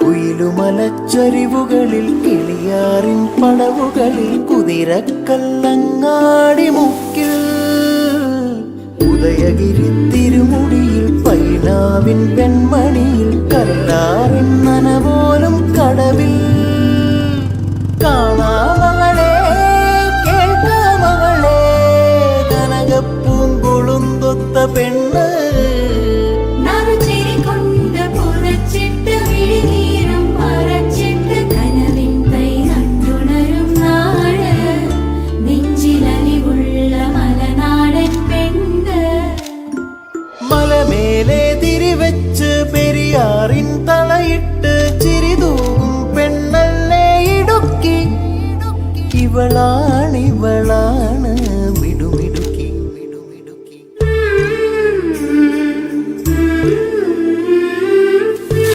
കുയിലുമലച്ചരിവുകളിൽ കിളിയാറിൻ പടവുകളിൽ കുതിരക്കല്ലങ്ങാടി മുക്കിൽ Udayagiri തിരുമുടിയിൽ പൈനാവിൻ പെൺമണിയിൽ കല്ലാ